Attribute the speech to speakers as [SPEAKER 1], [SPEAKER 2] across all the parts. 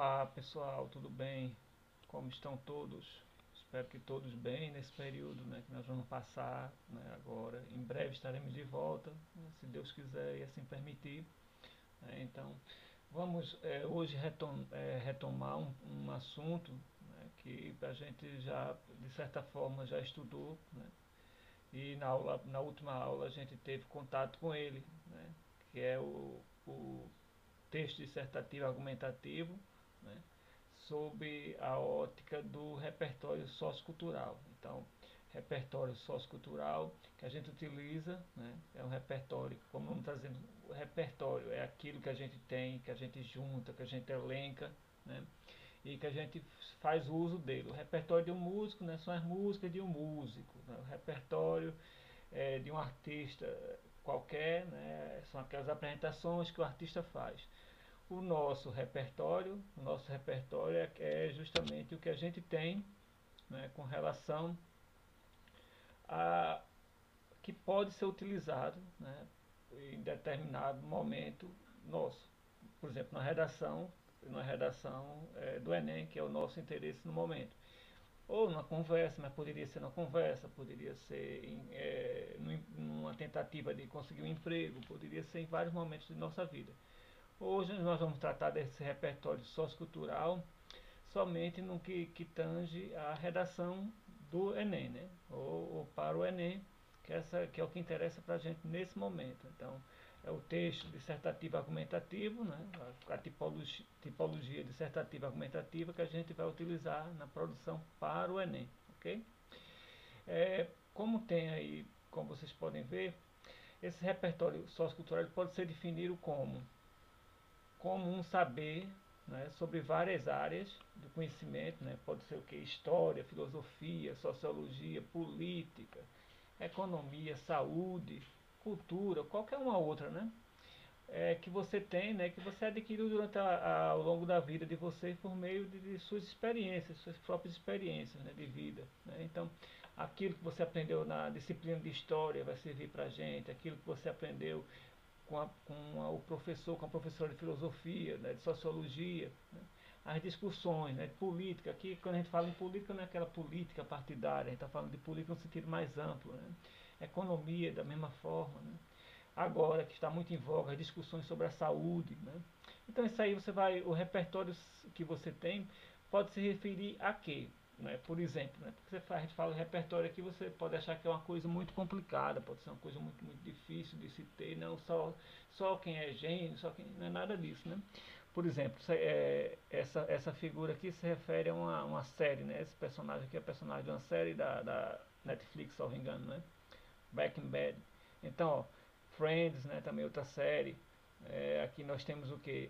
[SPEAKER 1] Olá pessoal, tudo bem? Como estão todos? Espero que todos bem nesse período, né, que nós vamos passar, né, agora. Em breve estaremos de volta, né, se Deus quiser e assim permitir, né. Então, vamos hoje retomar um assunto, né, que a gente já, de certa forma, já estudou, né, e na última aula a gente teve contato com ele, né, que é o texto dissertativo argumentativo, né, sob a ótica do repertório sociocultural. Então, repertório sociocultural que a gente utiliza, né, é um repertório, como vamos está dizendo, o repertório é aquilo que a gente tem, que a gente junta, que a gente elenca, né, e que a gente faz uso dele. O repertório de um músico, né, são as músicas de um músico, né, o repertório de um artista qualquer, né, são aquelas apresentações que o artista faz. O nosso repertório é justamente o que a gente tem, né, com relação a que pode ser utilizado, né, em determinado momento nosso. Por exemplo, na redação do Enem, que é o nosso interesse no momento. Ou numa conversa, mas poderia ser numa conversa, poderia ser numa tentativa de conseguir um emprego, poderia ser em vários momentos de nossa vida. Hoje nós vamos tratar desse repertório sociocultural somente no que tange a redação do Enem, né? Ou para o Enem, que é o que interessa para a gente nesse momento. Então, é o texto dissertativo argumentativo, né? A tipologia dissertativa argumentativa que a gente vai utilizar na produção para o Enem, ok? Como tem aí, como vocês podem ver, esse repertório sociocultural pode ser definido como um saber, né, sobre várias áreas do conhecimento, né, pode ser o que? História, filosofia, sociologia, política, economia, saúde, cultura, qualquer uma outra, né, que você tem, né, que você adquiriu ao longo da vida de você por meio de suas experiências, suas próprias experiências, né, de vida. Né. Então, aquilo que você aprendeu na disciplina de história vai servir para a gente, aquilo que você aprendeu com o professor, com a professora de filosofia, né, de sociologia, né, as discussões, né, de política. Aqui, quando a gente fala em política, não é aquela política partidária, a gente está falando de política no sentido mais amplo. Né, economia, da mesma forma. Né, agora, que está muito em voga, as discussões sobre a saúde. Né. Então, isso aí o repertório que você tem pode se referir a quê? Né, por exemplo, né, porque a gente fala repertório aqui, você pode achar que é uma coisa muito complicada, pode ser uma coisa muito, muito difícil de se ter, não só quem é gênio, não é nada disso. Né. Por exemplo, essa figura aqui se refere a uma série, né, esse personagem aqui é personagem de uma série da Netflix, se não me engano, né, Breaking Bad. Então, ó, Friends, né, também outra série. Aqui nós temos o que?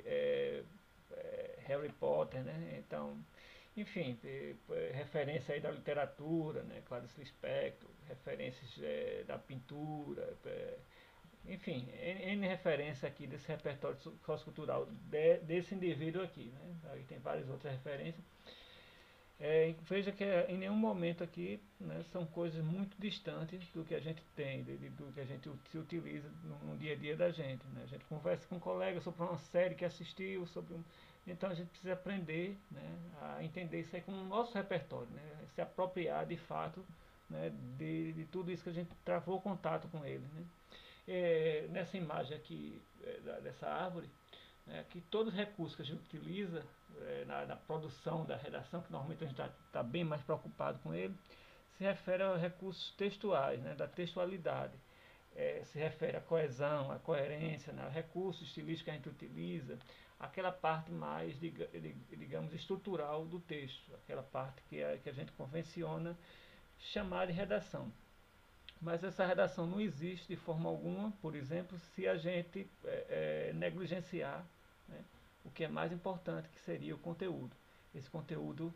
[SPEAKER 1] Harry Potter, né? Então, enfim, referência aí da literatura, né? Clarice Lispector, referências da pintura, enfim, N referência aqui desse repertório sociocultural desse indivíduo aqui, né? Aí tem várias outras referências. Veja que em nenhum momento aqui, né, são coisas muito distantes do que a gente tem, do que a gente se utiliza no dia a dia da gente. Né? A gente conversa com um colega sobre uma série que assistiu, então a gente precisa aprender, né, a entender isso aí como o nosso repertório, né, se apropriar de fato, né, de tudo isso que a gente travou contato com ele. Né? Nessa imagem aqui dessa árvore, que todos os recursos que a gente utiliza na produção da redação, que normalmente a gente está bem mais preocupado com ele, se refere a recursos textuais, né, da textualidade. Se refere à coesão, à coerência, né, recursos estilísticos que a gente utiliza, aquela parte mais, digamos, estrutural do texto, aquela parte que a gente convenciona chamar de redação. Mas essa redação não existe de forma alguma, por exemplo, se a gente negligenciar, né, o que é mais importante, que seria o conteúdo. Esse conteúdo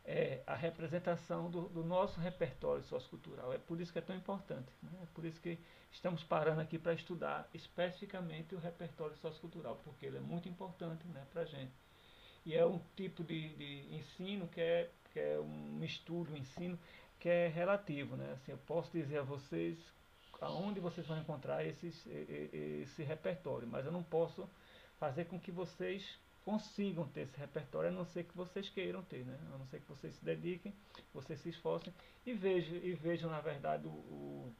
[SPEAKER 1] é a representação do nosso repertório sociocultural. É por isso que é tão importante. Né? É por isso que estamos parando aqui para estudar especificamente o repertório sociocultural, porque ele é muito importante, né, para a gente. E é um tipo de ensino que é um estudo, um ensino que é relativo. Né? Assim, eu posso dizer a vocês aonde vocês vão encontrar esse repertório, mas eu não posso fazer com que vocês consigam ter esse repertório, a não ser que vocês queiram ter, né? A não ser que vocês se dediquem, vocês se esforcem e vejam na verdade o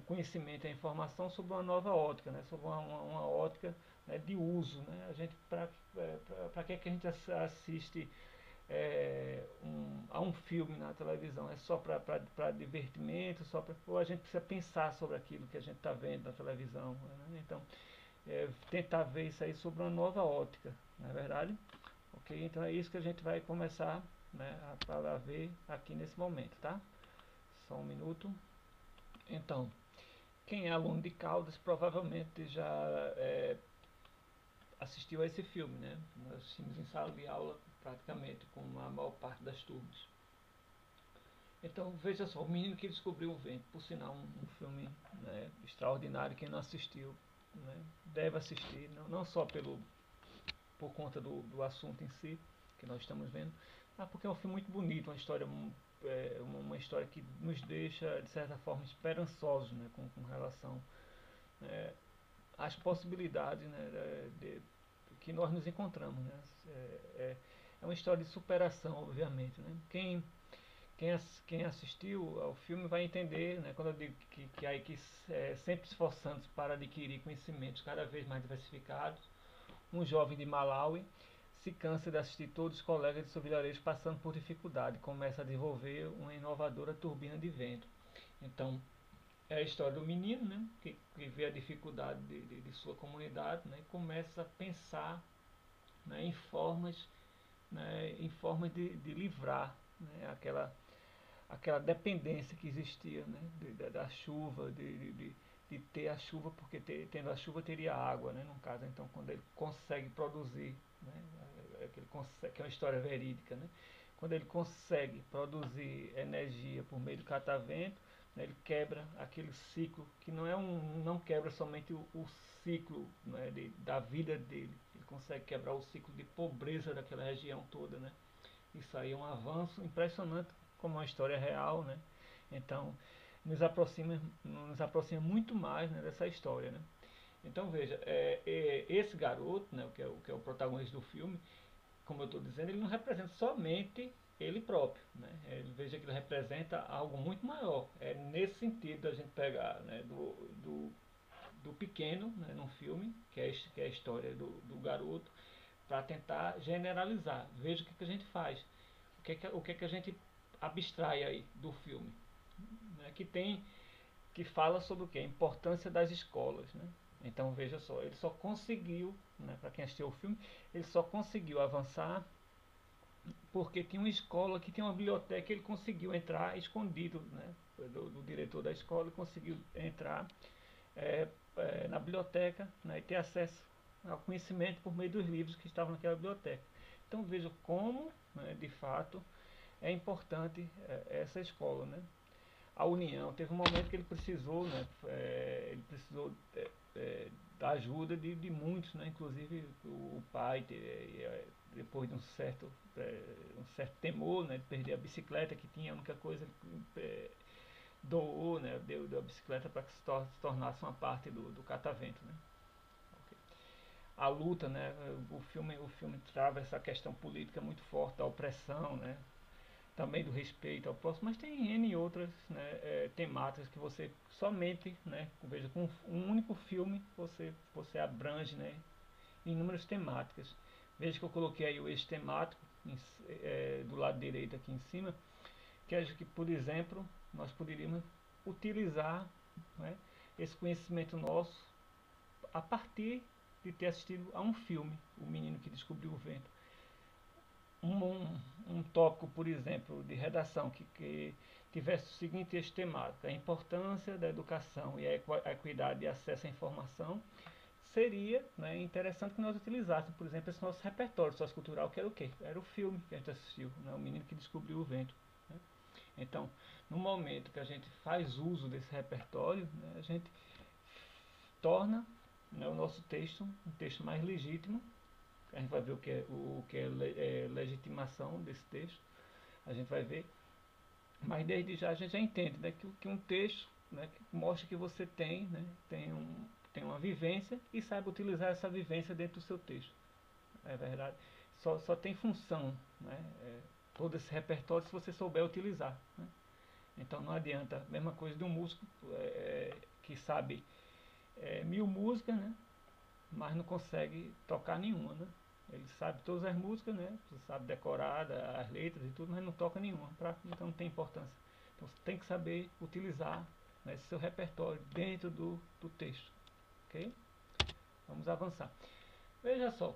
[SPEAKER 1] conhecimento e a informação sobre uma nova ótica, né? Sobre uma ótica, né, de uso, né? A gente, para que a gente assiste a um filme na televisão? É só para divertimento, ou a gente precisa pensar sobre aquilo que a gente está vendo na televisão, né? Então, tentar ver isso aí sobre uma nova ótica, não é verdade? Ok? Então é isso que a gente vai começar, né, a ver aqui nesse momento, tá? Só um minuto. Então, quem é aluno de Caldas provavelmente já assistiu a esse filme, né? Nós assistimos em sala de aula praticamente com a maior parte das turmas. Então veja só, O Menino que Descobriu o Vento, por sinal um filme, né, extraordinário. Quem não assistiu, né, deve assistir, não só por conta do assunto em si que nós estamos vendo, mas porque é um filme muito bonito, uma história que nos deixa de certa forma esperançosos, né, com relação às possibilidades, né, que nós nos encontramos, né? É uma história de superação, obviamente, né? Quem assistiu ao filme vai entender, né, quando eu digo que a equipe sempre esforçando-se para adquirir conhecimentos cada vez mais diversificados. Um jovem de Malawi se cansa de assistir todos os colegas de seu vilarejo passando por dificuldade, começa a desenvolver uma inovadora turbina de vento. Então, é a história do menino, né, que vê a dificuldade de sua comunidade, né, e começa a pensar, né, em formas de livrar, né, aquela dependência que existia, né, da chuva, de ter a chuva, porque tendo a chuva teria água, né, no caso. Então, quando ele consegue produzir, né, que é uma história verídica, né, quando ele consegue produzir energia por meio do catavento, né, ele quebra aquele ciclo, que não quebra somente o ciclo, né, da vida dele, ele consegue quebrar o ciclo de pobreza daquela região toda, né. Isso aí é um avanço impressionante, como uma história real, né? Então, nos aproxima muito mais, né, dessa história, né? Então, veja, esse garoto, né, que é o protagonista do filme, como eu estou dizendo, ele não representa somente ele próprio, né? Veja que ele representa algo muito maior. É nesse sentido a gente pegar, né, do pequeno, né, num filme, que é a história do garoto, para tentar generalizar. Veja o que a gente faz. O que a gente abstrai aí do filme, né, que fala sobre o que? A importância das escolas, né? Então veja só, ele só conseguiu, né, para quem assistiu o filme, ele só conseguiu avançar porque tinha uma escola que tinha uma biblioteca, ele conseguiu entrar escondido, né, do diretor da escola, ele conseguiu entrar na biblioteca, né, e ter acesso ao conhecimento por meio dos livros que estavam naquela biblioteca. Então veja como, né, de fato, é importante essa escola, né? A união. Teve um momento que ele precisou, né? Da ajuda de muitos, né? Inclusive o pai, depois de um certo temor, né, de perder a bicicleta que tinha, a única coisa, doou, né? Deu a bicicleta para que se tornasse uma parte do catavento, né? Okay. A luta, né? O filme trava essa questão política muito forte, da opressão, né? Também do respeito ao próximo, mas tem N outras, né, temáticas que você somente, né, veja, com um único filme você abrange, né, inúmeras temáticas. Veja que eu coloquei aí o eixo temático do lado direito aqui em cima, que acho que, por exemplo, nós poderíamos utilizar, né, esse conhecimento nosso a partir de ter assistido a um filme, O Menino que Descobriu o Vento. Um tópico, por exemplo, de redação que tivesse o seguinte eixo temático: a importância da educação e a equidade de acesso à informação, seria, né, interessante que nós utilizássemos, por exemplo, esse nosso repertório sociocultural, que era o quê? Era o filme que a gente assistiu, né, O Menino que Descobriu o Vento, né? Então, no momento que a gente faz uso desse repertório, né, a gente torna, né, o nosso texto um texto mais legítimo. A gente vai ver o que é legitimação desse texto, a gente vai ver, mas desde já a gente já entende, né, que um texto, né, que mostra que você tem, né, tem uma vivência e sabe utilizar essa vivência dentro do seu texto. é verdade. Só tem função, né? Todo esse repertório se você souber utilizar, né? Então não adianta, mesma coisa de um músico que sabe 1000 músicas, né? Mas não consegue tocar nenhuma, né? Ele sabe todas as músicas, né? Você sabe decorar as letras e tudo, mas não toca nenhuma, então não tem importância. Então você tem que saber utilizar, né, esse seu repertório dentro do texto, ok? Vamos avançar. Veja só,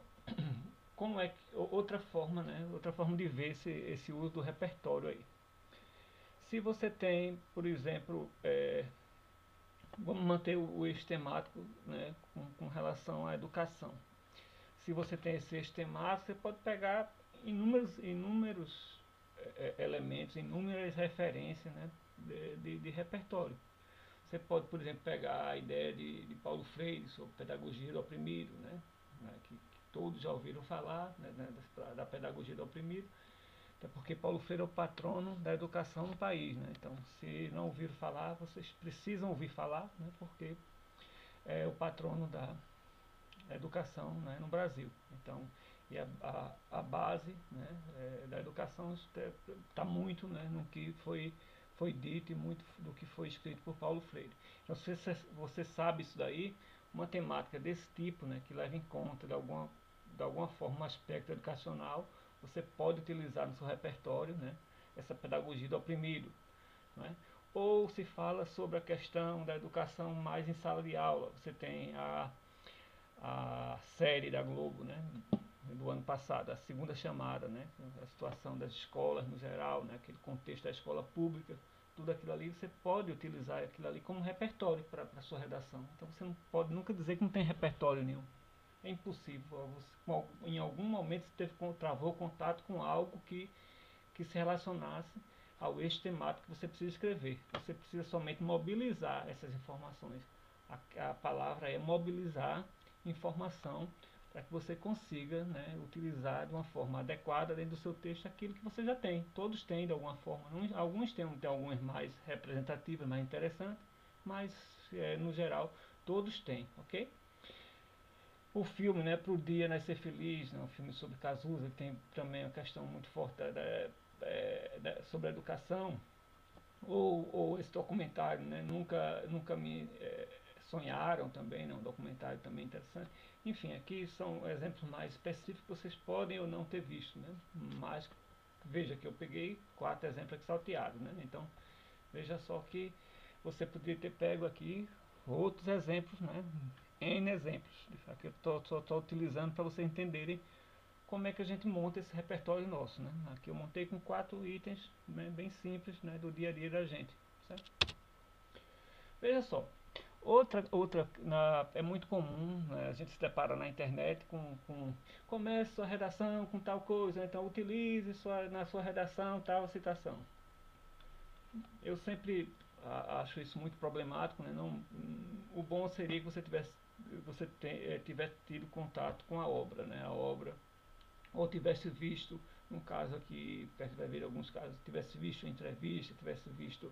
[SPEAKER 1] como é que, outra forma, né? Outra forma de ver esse uso do repertório aí. Se você tem, por exemplo, vamos manter o eixo temático, né, com relação à educação. Se você tem esse eixo temático, você pode pegar inúmeros elementos, inúmeras referências, né, de repertório. Você pode, por exemplo, pegar a ideia de Paulo Freire sobre pedagogia do oprimido, né, que todos já ouviram falar, né, da pedagogia do oprimido, até porque Paulo Freire é o patrono da educação no país, né? Então, se não ouviram falar, vocês precisam ouvir falar, né? Porque é o patrono da educação, né, no Brasil. Então, e a base, né, da educação está muito, né, no que foi dito e muito do que foi escrito por Paulo Freire. Então, se você sabe isso daí, uma temática desse tipo, né, que leva em conta de alguma forma um aspecto educacional, você pode utilizar no seu repertório, né, essa pedagogia do oprimido, né? Ou se fala sobre a questão da educação mais em sala de aula. Você tem a série da Globo, né, do ano passado, a segunda chamada, né, a situação das escolas no geral, né, aquele contexto da escola pública, tudo aquilo ali, você pode utilizar aquilo ali como repertório para a sua redação. Então você não pode nunca dizer que não tem repertório nenhum. É impossível. Você, em algum momento você travou contato com algo que se relacionasse ao eixo temático que você precisa escrever. Você precisa somente mobilizar essas informações. A palavra é mobilizar informação para que você consiga, né, utilizar de uma forma adequada dentro do seu texto aquilo que você já tem. Todos têm de alguma forma. Alguns têm algumas mais representativas, mais interessantes, mas no geral todos têm, ok? O filme, né, Pro Dia Nascer Feliz, né, um filme sobre Cazuza, que tem também uma questão muito forte sobre a educação, ou esse documentário, né, nunca me sonharam também, né, um documentário também interessante. Enfim, aqui são exemplos mais específicos que vocês podem ou não ter visto, né, mas veja que eu peguei 4 exemplos aqui salteados, né, então veja só que você poderia ter pego aqui outros exemplos, né, N exemplos. Aqui eu só estou utilizando para vocês entenderem como é que a gente monta esse repertório nosso, né? Aqui eu montei com 4 itens, né, bem simples, né, do dia a dia da gente, certo? Veja só, é muito comum, né, a gente se depara na internet com comece sua redação com tal coisa, então utilize na sua redação tal citação. Eu sempre acho isso muito problemático, né? Não, o bom seria que você tivesse tido contato com a obra, né? A obra, ou tivesse visto, no caso aqui, a gente vai ver alguns casos, tivesse visto uma entrevista, tivesse visto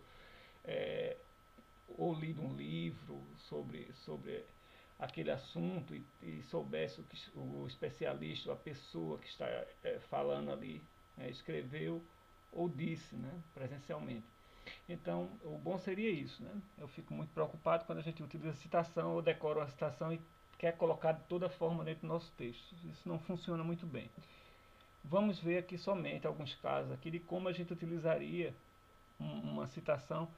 [SPEAKER 1] ou lido um livro sobre aquele assunto e soubesse o especialista, a pessoa que está falando ali, escreveu ou disse, né, presencialmente. Então, o bom seria isso, né? Eu fico muito preocupado quando a gente utiliza citação ou decora uma citação e quer colocar de toda forma dentro do nosso texto. Isso não funciona muito bem. Vamos ver aqui somente alguns casos aqui de como a gente utilizaria uma citação.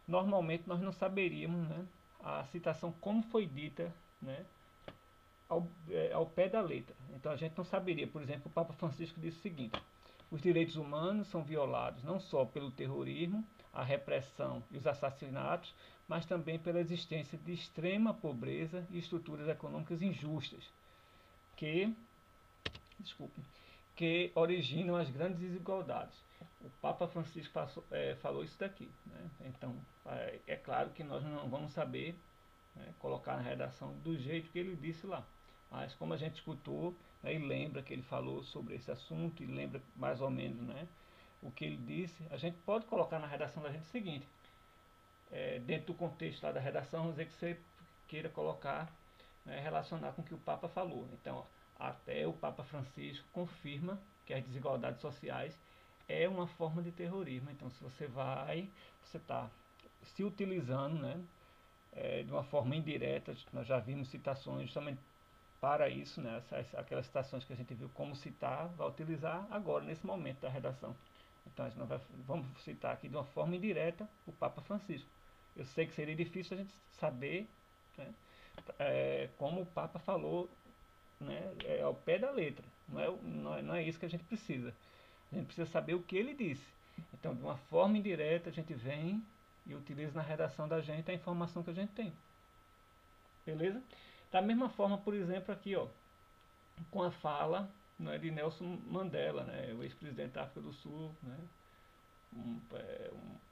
[SPEAKER 1] Normalmente nós não saberíamos, né, a citação como foi dita, né, ao pé da letra. Então a gente não saberia, por exemplo, o Papa Francisco disse o seguinte: os direitos humanos são violados não só pelo terrorismo, a repressão e os assassinatos, mas também pela existência de extrema pobreza e estruturas econômicas injustas, que, que originam as grandes desigualdades. O Papa Francisco falou isso daqui, né? Então, é claro que nós não vamos saber, né, colocar na redação do jeito que ele disse lá. Mas como a gente escutou, né, e lembra que ele falou sobre esse assunto, e lembra mais ou menos, né, o que ele disse, a gente pode colocar na redação da gente o seguinte: dentro do contexto lá da redação, vamos dizer que você queira colocar, né, relacionar com o que o Papa falou. Então, até o Papa Francisco confirma que as desigualdades sociais é uma forma de terrorismo. Então, se você está se utilizando, né, de uma forma indireta. Nós já vimos citações justamente para isso, né, aquelas citações que a gente viu como citar, vai utilizar agora, nesse momento da redação. Então, vamos citar aqui de uma forma indireta o Papa Francisco. Eu sei que seria difícil a gente saber, né, como o Papa falou, né, ao pé da letra. Não é isso que a gente precisa. A gente precisa saber o que ele disse. Então, de uma forma indireta, a gente vem e utiliza na redação da gente a informação que a gente tem. Beleza? Da mesma forma, por exemplo, aqui, ó, com a fala, né, de Nelson Mandela, né, o ex-presidente da África do Sul, né,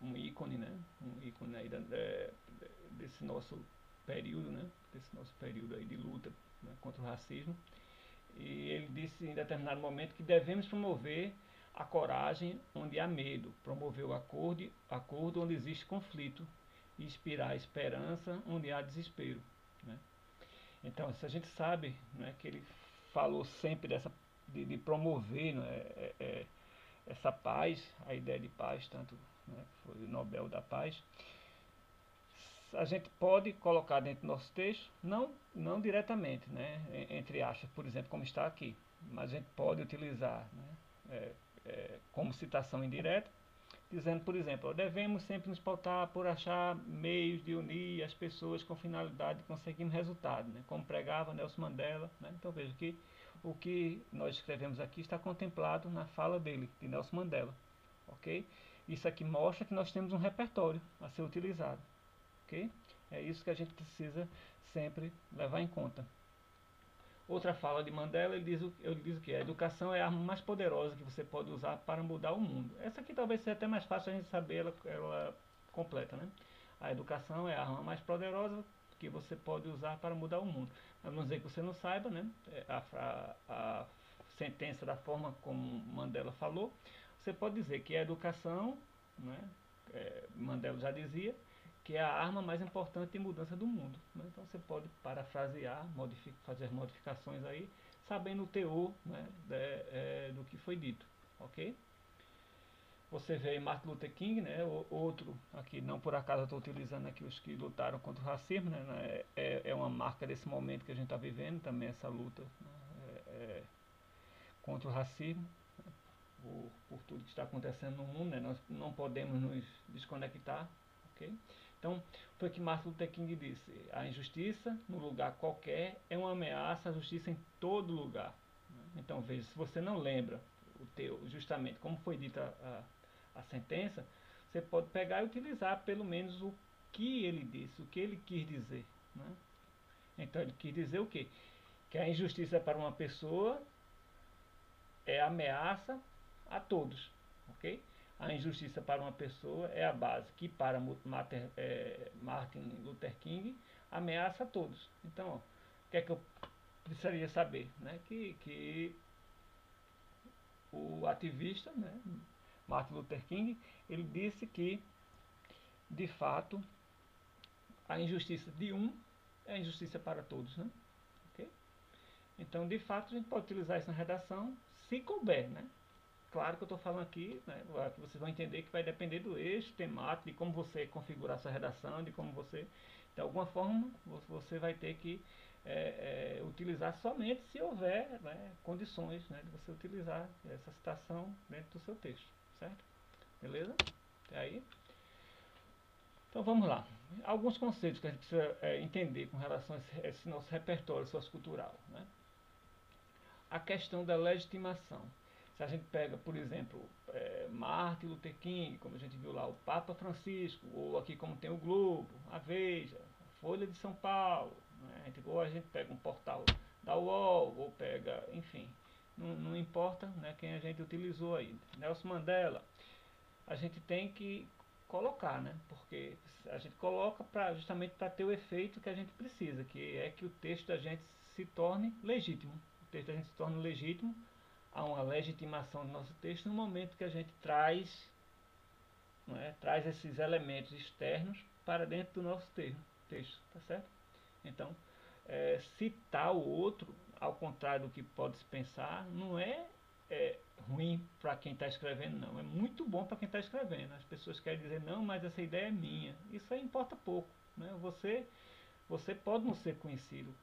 [SPEAKER 1] um ícone, né, aí desse nosso período, né, desse nosso período aí de luta, né, contra o racismo. E ele disse em determinado momento que devemos promover a coragem onde há medo, promover o acordo onde existe conflito e inspirar a esperança onde há desespero, né? Então, se a gente sabe, né, que ele falou sempre de promover, né, essa paz, a ideia de paz, tanto, né, foi o Nobel da Paz, a gente pode colocar dentro do nosso texto, não diretamente, né, entre aspas, por exemplo, como está aqui, mas a gente pode utilizar, né, como citação indireta, dizendo, por exemplo, devemos sempre nos pautar por achar meios de unir as pessoas com finalidade de conseguir um resultado, né, como pregava Nelson Mandela, né. Então veja que o que nós escrevemos aqui está contemplado na fala dele, de Nelson Mandela, ok? Isso aqui mostra que nós temos um repertório a ser utilizado. Okay? É isso que a gente precisa sempre levar em conta. Outra fala de Mandela, ele diz que a educação é a arma mais poderosa que você pode usar para mudar o mundo. Essa aqui talvez seja até mais fácil a gente saber ela completa, né? A educação é a arma mais poderosa que você pode usar para mudar o mundo. Mas vamos dizer que você não saiba, né? A sentença da forma como Mandela falou, você pode dizer que a educação, né? Mandela já dizia, que é a arma mais importante de mudança do mundo, né? Então você pode parafrasear, fazer modificações aí, sabendo o teor, né, do que foi dito, ok? Você vê aí Martin Luther King, né, outro aqui, não por acaso eu estou utilizando aqui os que lutaram contra o racismo, né, é uma marca desse momento que a gente está vivendo, também essa luta, né, contra o racismo, né, por tudo que está acontecendo no mundo, né, nós não podemos nos desconectar, ok? Então, foi que Martin Luther King disse, a injustiça, no lugar qualquer, é uma ameaça à justiça em todo lugar. Então, veja, se você não lembra justamente como foi dita a sentença, você pode pegar e utilizar pelo menos o que ele disse, o que ele quis dizer, né? Então, ele quis dizer o quê? Que a injustiça para uma pessoa é ameaça a todos, ok? A injustiça para uma pessoa é a base, que para Martin Luther King ameaça a todos. Então, ó, o que é que eu precisaria saber? Né? Que o ativista, né, Martin Luther King, ele disse que, de fato, a injustiça de um é a injustiça para todos. Né? Okay? Então, de fato, a gente pode utilizar isso na redação, se couber, né? Claro que eu estou falando aqui, né, que vocês vão entender que vai depender do eixo temático, de como você configurar sua redação, de como você, de alguma forma, você vai ter que utilizar somente se houver, né, condições, né, de você utilizar essa citação dentro do seu texto, certo? Beleza? Até aí? Então vamos lá. Alguns conceitos que a gente precisa entender com relação a esse nosso repertório sociocultural, né? A questão da legitimação. Se a gente pega, por exemplo, Martin Luther King, como a gente viu lá, o Papa Francisco, ou aqui como tem o Globo, a Veja, a Folha de São Paulo, né? Ou a gente pega um portal da UOL, ou pega, enfim, não importa, né, quem a gente utilizou aí. Nelson Mandela, a gente tem que colocar, né? Porque a gente coloca justamente para ter o efeito que a gente precisa, que é que o texto da gente se torne legítimo. O texto da gente se torne legítimo, há uma legitimação do nosso texto no momento que a gente traz, não é, traz esses elementos externos para dentro do nosso texto, tá certo? Então, citar o outro, ao contrário do que pode se pensar, não é ruim para quem está escrevendo, não. É muito bom para quem está escrevendo. As pessoas querem dizer, não, mas essa ideia é minha. Isso aí importa pouco, né? Você pode não ser conhecido,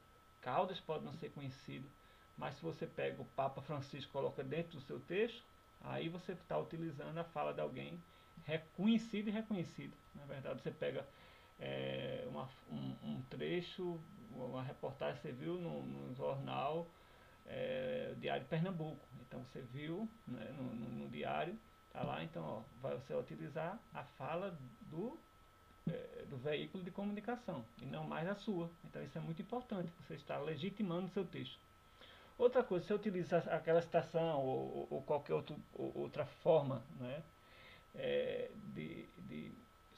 [SPEAKER 1] Caldas pode não ser conhecido, mas se você pega o Papa Francisco e coloca dentro do seu texto, aí você está utilizando a fala de alguém reconhecido e reconhecido. Na verdade, você pega um trecho, uma reportagem que você viu no jornal Diário de Pernambuco. Então você viu, né, no diário, tá lá, então você vai utilizar a fala do veículo de comunicação e não mais a sua. Então isso é muito importante, você está legitimando o seu texto. Outra coisa, se você utiliza aquela citação ou qualquer outra forma, né, de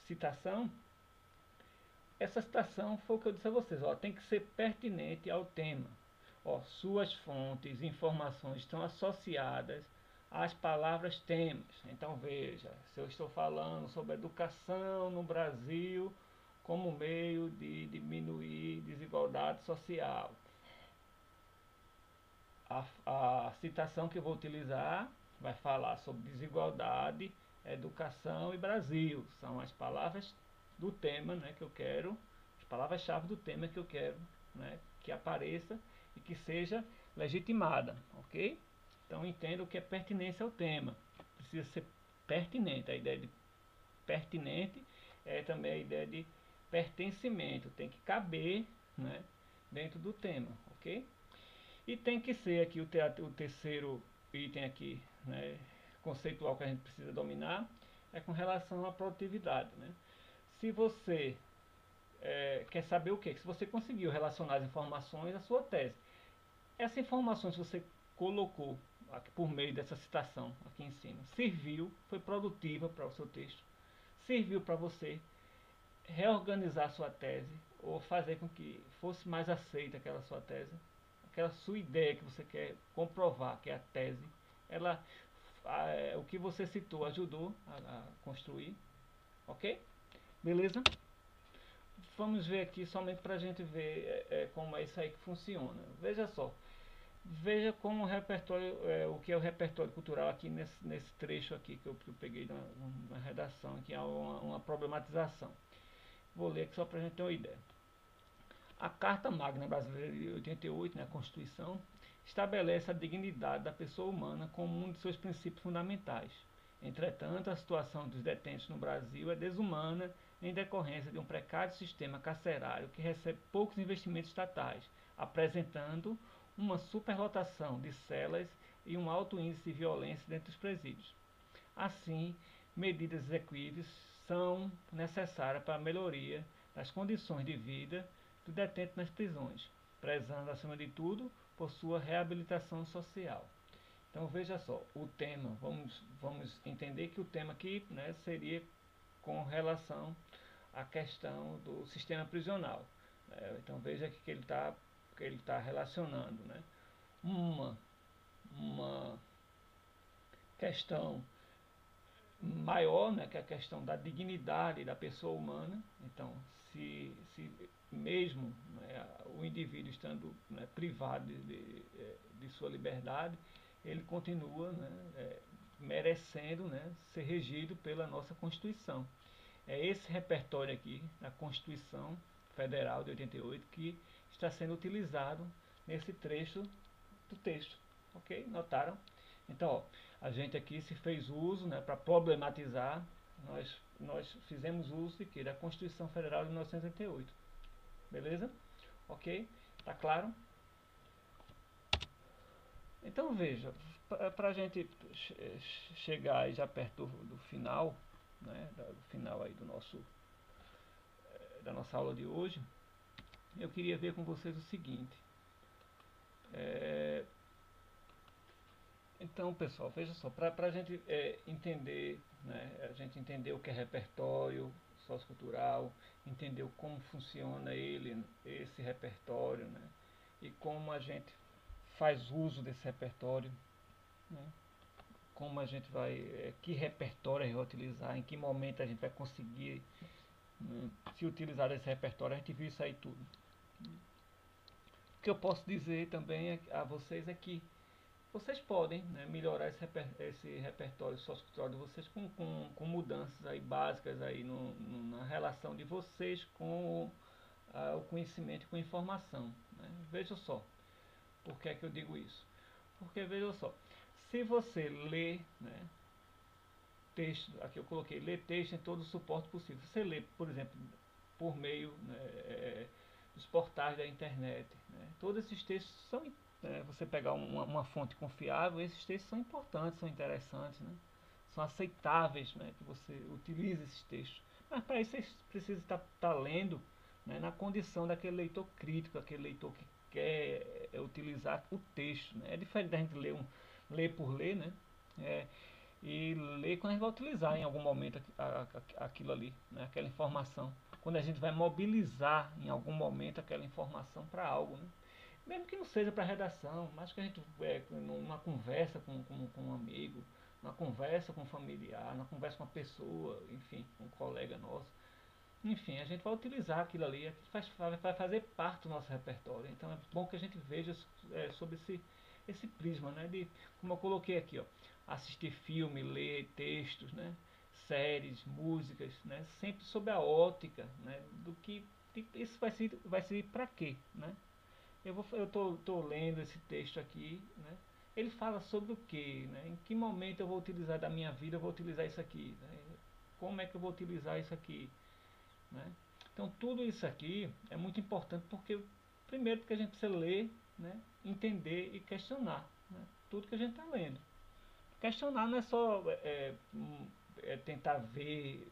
[SPEAKER 1] citação, essa citação foi o que eu disse a vocês, tem que ser pertinente ao tema. Suas fontes, informações estão associadas às palavras temas. Então veja, se eu estou falando sobre educação no Brasil como meio de diminuir desigualdade social, a citação que eu vou utilizar vai falar sobre desigualdade, educação e Brasil. São as palavras do tema, né, que eu quero, as palavras-chave do tema que eu quero, né, que apareça e que seja legitimada, ok? Então entenda o que é pertinência ao tema. Precisa ser pertinente. A ideia de pertinente é também a ideia de pertencimento. Tem que caber, né, dentro do tema, ok? E tem que ser aqui o terceiro item aqui, né, conceitual que a gente precisa dominar, é com relação à produtividade, né? Se você quer saber o quê? Se você conseguiu relacionar as informações à sua tese. Essa informação que você colocou aqui, por meio dessa citação aqui em cima, serviu, foi produtiva para o seu texto, serviu para você reorganizar a sua tese ou fazer com que fosse mais aceita aquela sua tese, aquela sua ideia que você quer comprovar, que é a tese, o que você citou ajudou a construir, ok? Beleza? Vamos ver aqui somente para a gente ver como é isso aí que funciona. Veja só, veja como o repertório, o que é o repertório cultural aqui nesse trecho aqui que eu peguei na redação, que é uma problematização. Vou ler aqui só para a gente ter uma ideia. A Carta Magna Brasileira de 88, né, a Constituição, estabelece a dignidade da pessoa humana como um de seus princípios fundamentais. Entretanto, a situação dos detentos no Brasil é desumana em decorrência de um precário sistema carcerário que recebe poucos investimentos estatais, apresentando uma superlotação de celas e um alto índice de violência dentro dos presídios. Assim, medidas execuíveis são necessárias para a melhoria das condições de vida do detento nas prisões, prezando, acima de tudo, por sua reabilitação social. Então veja só, o tema, vamos entender que o tema aqui, né, seria com relação à questão do sistema prisional. Então veja que ele está relacionando, né, uma questão maior, né, que é a questão da dignidade da pessoa humana. Então, se mesmo, né, o indivíduo estando, né, privado de sua liberdade, ele continua, né, merecendo, né, ser regido pela nossa Constituição. É esse repertório aqui, da Constituição Federal de 88, que está sendo utilizado nesse trecho do texto. Ok? Notaram? Então, a gente aqui se fez uso, né, para problematizar, nós fizemos uso de quê? Da Constituição Federal de 1988. Beleza? Ok? Tá claro? Então veja, para a gente chegar aí já perto do final, né, do final aí da nossa aula de hoje, eu queria ver com vocês o seguinte. Então, pessoal, veja só, para a gente entender, né, a gente entender o que é repertório sociocultural, entender como funciona esse repertório, né, e como a gente faz uso desse repertório, né, como a gente vai, que repertório a gente vai utilizar, em que momento a gente vai conseguir, né, se utilizar desse repertório, a gente viu isso aí tudo. que eu posso dizer também a vocês é que vocês podem, né, melhorar esse repertório sociocultural de vocês com mudanças aí básicas aí na relação de vocês com o conhecimento e com a informação, né? Veja só, por que é que eu digo isso? Porque veja só, se você lê, né, texto, aqui eu coloquei, ler texto em todo o suporte possível. Você lê, por exemplo, por meio, né, dos portais da internet, né? Todos esses textos são, você pegar uma fonte confiável, esses textos são importantes, são interessantes, né? São aceitáveis, né, que você utilize esses textos. Mas para isso você precisa estar lendo, né, na condição daquele leitor crítico, aquele leitor que quer utilizar o texto, né? É diferente da gente ler por ler, né? É, e ler quando a gente vai utilizar em algum momento aquilo ali, né, aquela informação. Quando a gente vai mobilizar em algum momento aquela informação para algo, né? Mesmo que não seja para redação, mas que a gente, numa conversa com um amigo, numa conversa com um familiar, numa conversa com uma pessoa, enfim, com um colega nosso, enfim, a gente vai utilizar aquilo ali, vai fazer parte do nosso repertório. Então é bom que a gente veja sobre esse prisma, né, de, como eu coloquei aqui, ó, assistir filme, ler textos, né, séries, músicas, né, sempre sob a ótica, né, do que isso vai servir para quê, né? Eu tô lendo esse texto aqui, né? Ele fala sobre o quê, né? Em que momento eu vou utilizar da minha vida, eu vou utilizar isso aqui, né? Como é que eu vou utilizar isso aqui, né? Então tudo isso aqui é muito importante porque, primeiro, porque a gente precisa ler, né, entender e questionar, né, tudo que a gente está lendo. Questionar não é só tentar ver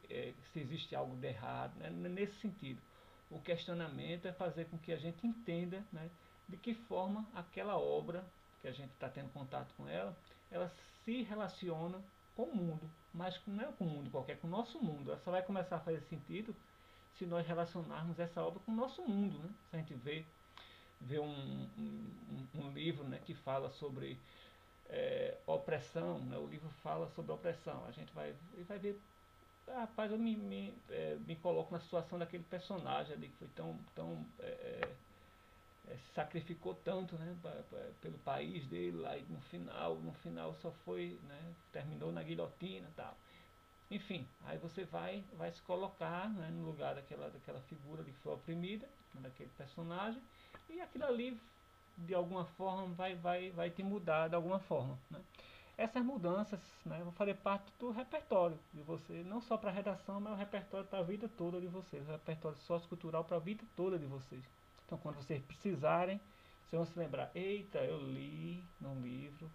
[SPEAKER 1] se existe algo de errado, né, nesse sentido. O questionamento é fazer com que a gente entenda, né, de que forma aquela obra que a gente está tendo contato com ela se relaciona com o mundo, mas não é com o mundo qualquer, com o nosso mundo. Ela só vai começar a fazer sentido se nós relacionarmos essa obra com o nosso mundo, né? Se a gente vê um livro, né, que fala sobre opressão, né? O livro fala sobre opressão. A gente vai ver, rapaz, eu me coloco na situação daquele personagem ali que foi tão se sacrificou tanto, né, pelo país dele lá, e no final só foi, né, terminou na guilhotina, tal. Enfim, aí você vai se colocar, né, no lugar daquela figura que foi oprimida, né, daquele personagem, e aquilo ali, de alguma forma, vai te mudar de alguma forma, né? Essas mudanças, né, vão fazer parte do repertório de você, não só para a redação, mas o repertório para a vida toda de vocês, o repertório sociocultural para a vida toda de vocês. Então, quando vocês precisarem, vocês vão se lembrar, eita, eu li num livro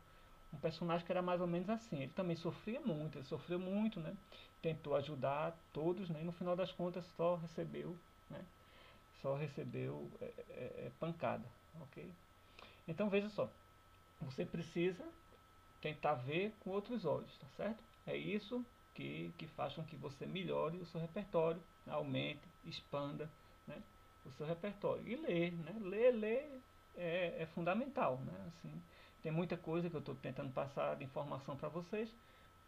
[SPEAKER 1] um personagem que era mais ou menos assim. Ele também sofreu muito, né? Tentou ajudar todos, né? E no final das contas só recebeu, né? Só recebeu pancada, ok? Então veja só, você precisa tentar ver com outros olhos, tá certo? É isso que faz com que você melhore o seu repertório, aumente, expanda, né, o seu repertório. E ler, né? Ler é fundamental, né? Assim, tem muita coisa que eu estou tentando passar de informação para vocês,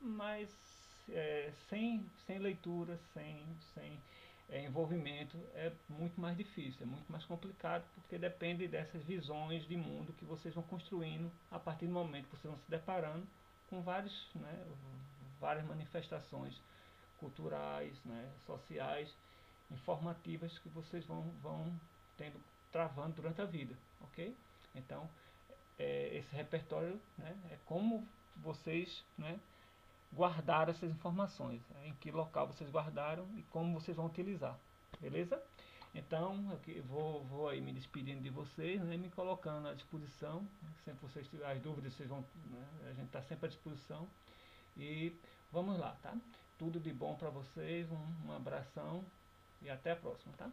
[SPEAKER 1] mas sem leitura, sem envolvimento, é muito mais difícil, é muito mais complicado, porque depende dessas visões de mundo que vocês vão construindo a partir do momento que vocês vão se deparando com várias manifestações culturais, né, sociais, informativas que vocês vão tendo, travando durante a vida, ok? Então, esse repertório, né, é como vocês, né, guardaram essas informações, né, em que local vocês guardaram e como vocês vão utilizar, beleza? Então, eu vou aí me despedindo de vocês, né, me colocando à disposição, né, sempre vocês tiverem as dúvidas, vocês vão, né, a gente está sempre à disposição, e vamos lá, tá? Tudo de bom para vocês, um abração e até a próxima, tá?